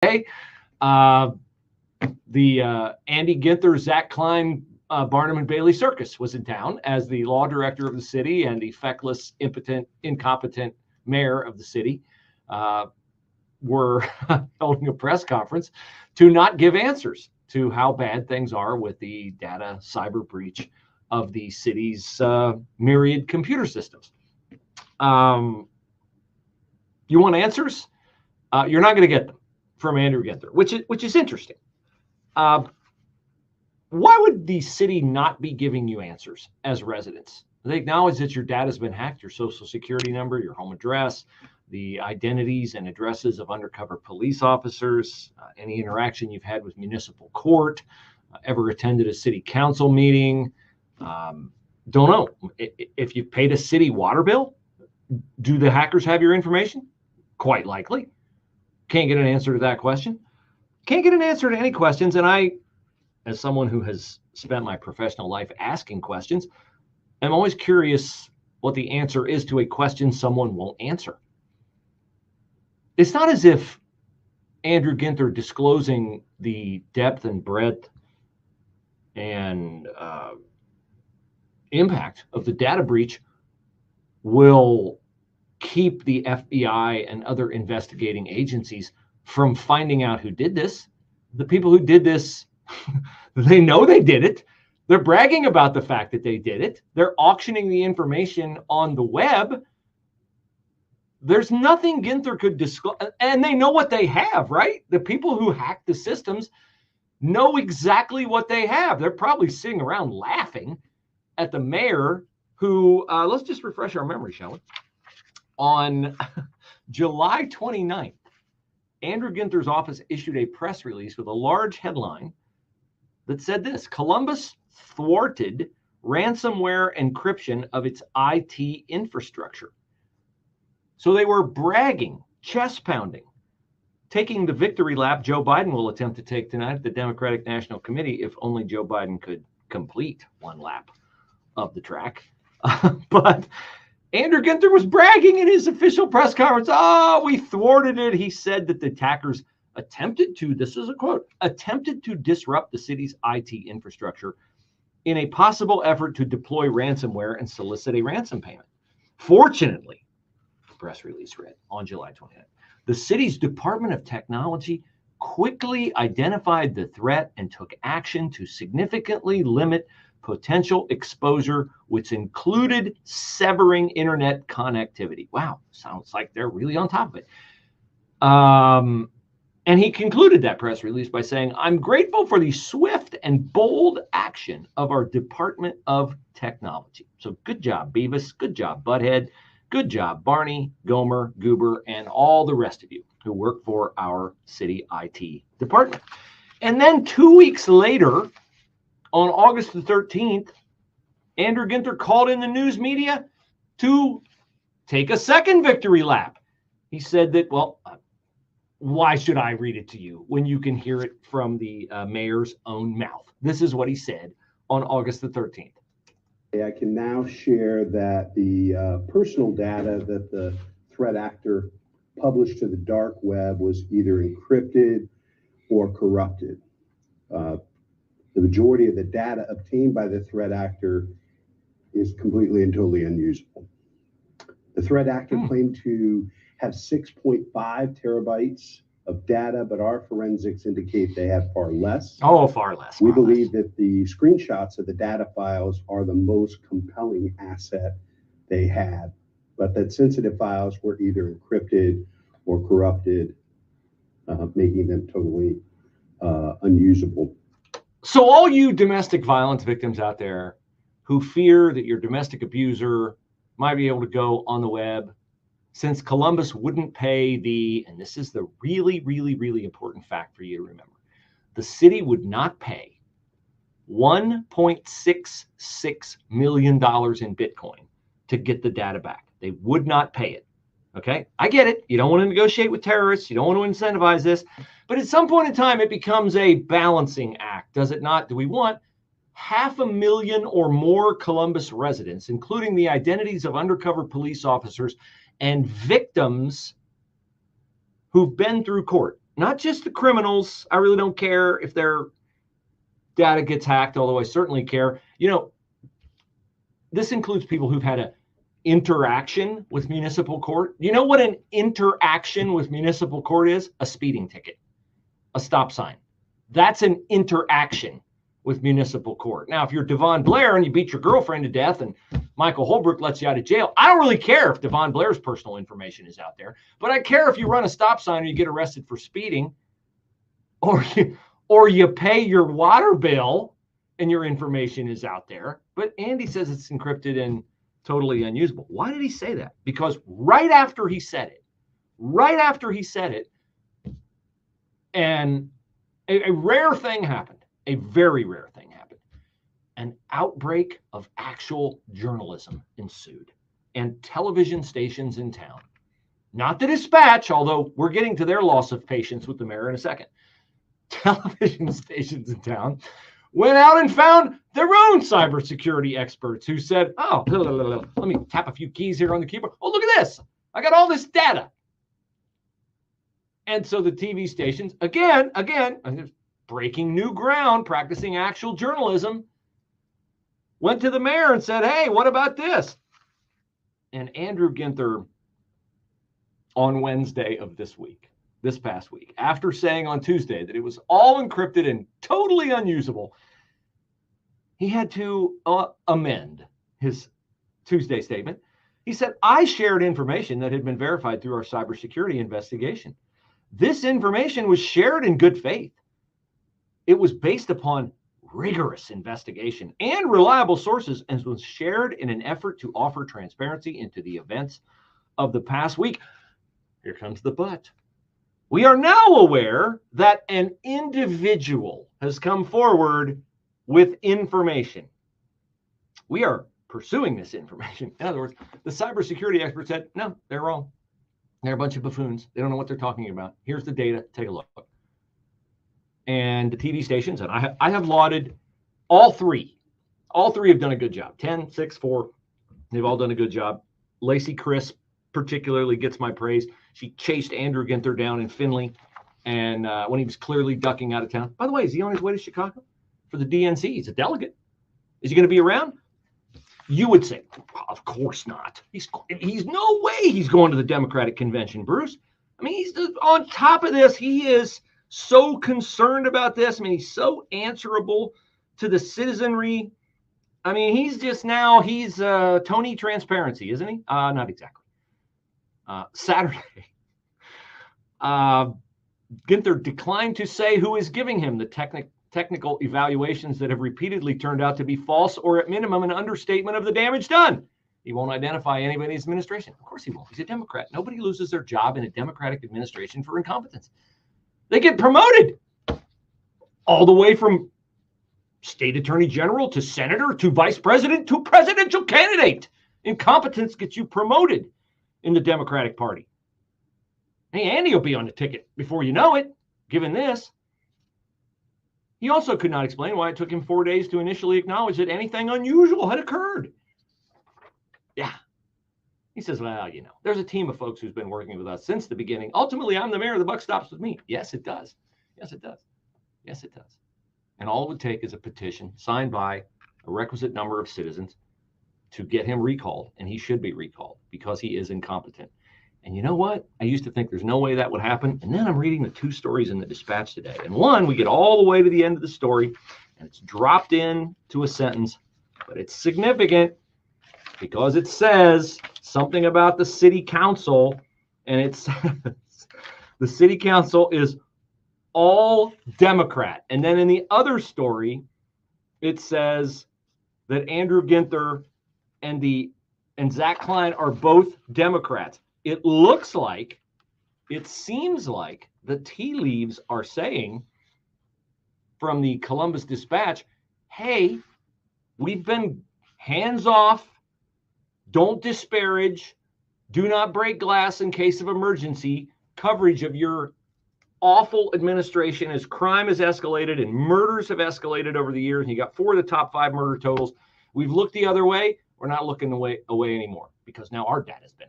Hey, the Andy Ginther, Zach Klein, Barnum and Bailey circus was in town as the law director of the city and the feckless, impotent, incompetent mayor of the city were holding a press conference to not give answers to how bad things are with the data cyber breach of the city's myriad computer systems. You want answers? You're not going to get them from Andrew Ginther, which is interesting. Why would the city not be giving you answers as residents? They acknowledge that your data has been hacked, your social security number, your home address, the identities and addresses of undercover police officers, any interaction you've had with municipal court, ever attended a city council meeting. Don't know. If you've paid a city water bill, do the hackers have your information? Quite likely. Can't get an answer to that question. Can't get an answer to any questions. And I, as someone who has spent my professional life asking questions, I'm always curious what the answer is to a question someone won't answer. It's not as if Andrew Ginther disclosing the depth and breadth and impact of the data breach will keep the FBI and other investigating agencies from finding out who did this. The people who did this, they know they did it. They're bragging about the fact that they did it. They're auctioning the information on the web. There's nothing Ginther could disclose, and they know what they have, right? The people who hack the systems know exactly what they have. They're probably sitting around laughing at the mayor who, let's just refresh our memory, shall we? On July 29th, Andrew Ginther's office issued a press release with a large headline that said this: Columbus thwarted ransomware encryption of its IT infrastructure. So they were bragging, chest pounding, taking the victory lap Joe Biden will attempt to take tonight at the Democratic National Committee if only Joe Biden could complete one lap of the track. But Andrew Ginther was bragging in his official press conference. Oh, we thwarted it. He said that the attackers attempted to, this is a quote, attempted to disrupt the city's IT infrastructure in a possible effort to deploy ransomware and solicit a ransom payment. Fortunately, the press release read on July 29th, the city's Department of Technology quickly identified the threat and took action to significantly limit potential exposure, which included severing internet connectivity. Wow, sounds like they're really on top of it. And he concluded that press release by saying, I'm grateful for the swift and bold action of our Department of Technology. So good job, Beavis. Good job, Butthead. Good job, Barney, Gomer, Goober, and all the rest of you who work for our city IT department. And then 2 weeks later, on August the 13th, Andrew Ginther called in the news media to take a second victory lap. He said that, well, why should I read it to you when you can hear it from the mayor's own mouth? This is what he said on August the 13th. I can now share that the personal data that the threat actor published to the dark web was either encrypted or corrupted. The majority of the data obtained by the threat actor is completely and totally unusable. The threat actor claimed to have 6.5 terabytes of data, but our forensics indicate they have far less. Oh, far less. We believe that the screenshots of the data files are the most compelling asset they had, but that sensitive files were either encrypted or corrupted, making them totally unusable. So all you domestic violence victims out there who fear that your domestic abuser might be able to go on the web, since Columbus wouldn't pay the, and this is the really, really, really important fact for you to remember, the city would not pay $1.66 million in Bitcoin to get the data back. They would not pay it. Okay, I get it. You don't want to negotiate with terrorists. You don't want to incentivize this. But at some point in time, it becomes a balancing act, does it not? Do we want 500,000 or more Columbus residents, including the identities of undercover police officers and victims who've been through court? not just the criminals. I really don't care if their data gets hacked, although I certainly care. This includes people who've had an interaction with municipal court. You know what an interaction with municipal court is? A speeding ticket, a stop sign. That's an interaction with municipal court. Now, if you're Devon Blair and you beat your girlfriend to death and Michael Holbrook lets you out of jail, I don't really care if Devon Blair's personal information is out there, but I care if you run a stop sign and you get arrested for speeding, or you pay your water bill and your information is out there. But Andy says it's encrypted and totally unusable. Why did he say that? Because right after he said it, and a rare thing happened. A very rare thing happened. An outbreak of actual journalism ensued, and television stations in town, not the Dispatch, although we're getting to their loss of patience with the mayor in a second. Television stations in town went out and found their own cybersecurity experts who said, oh, let me tap a few keys here on the keyboard. Oh, look at this. I got all this data. And so the TV stations, again, breaking new ground, practicing actual journalism, went to the mayor and said, hey, what about this? And Andrew Ginther, on Wednesday of this past week, after saying on Tuesday that it was all encrypted and totally unusable, he had to amend his Tuesday statement. He said, I shared information that had been verified through our cybersecurity investigation. This information was shared in good faith. It was based upon rigorous investigation and reliable sources and was shared in an effort to offer transparency into the events of the past week. Here comes the but. We are now aware that an individual has come forward with information. We are pursuing this information. In other words, the cybersecurity expert said, no, they're wrong. They're a bunch of buffoons. They don't know what they're talking about. Here's the data. Take a look. And the TV stations, and I have lauded all three. All three have done a good job. 10, 6, 4. They've all done a good job. Lacey Crisp particularly gets my praise. She chased Andrew Ginther down in Findlay, and when he was clearly ducking out of town. By the way, is he on his way to Chicago for the DNC? He's a delegate. Is he going to be around? You would say, of course not. He's no way he's going to the Democratic convention, Bruce. I mean, he's on top of this. He is so concerned about this. I mean, he's so answerable to the citizenry. I mean, he's Tony Transparency, isn't he? Not exactly. Saturday, Ginther declined to say who is giving him the technical evaluations that have repeatedly turned out to be false or at minimum an understatement of the damage done. He won't identify anybody in his administration. Of course he won't. He's a Democrat. Nobody loses their job in a Democratic administration for incompetence. They get promoted all the way from state attorney general to senator to vice president to presidential candidate. Incompetence gets you promoted in the Democratic Party. Hey, Andy will be on the ticket before you know it, given this. He also could not explain why it took him 4 days to initially acknowledge that anything unusual had occurred. Yeah. He says, well, there's a team of folks who's been working with us since the beginning. Ultimately, I'm the mayor. The buck stops with me. Yes, it does. Yes, it does. Yes, it does. And all it would take is a petition signed by a requisite number of citizens to get him recalled. And he should be recalled because he is incompetent. And you know what? I used to think there's no way that would happen. And then I'm reading the 2 stories in the Dispatch today. And one, we get all the way to the end of the story and it's dropped in to a sentence, but it's significant because it says something about the city council, and it says the city council is all Democrat. And then in the other story, it says that Andrew Ginther and Zach Klein are both Democrats. It seems like the tea leaves are saying from the Columbus Dispatch, hey, we've been hands off, don't disparage, do not break glass in case of emergency coverage of your awful administration as crime has escalated and murders have escalated over the years. And you got 4 of the top 5 murder totals. We've looked the other way. We're not looking away anymore because now our data's been hacked.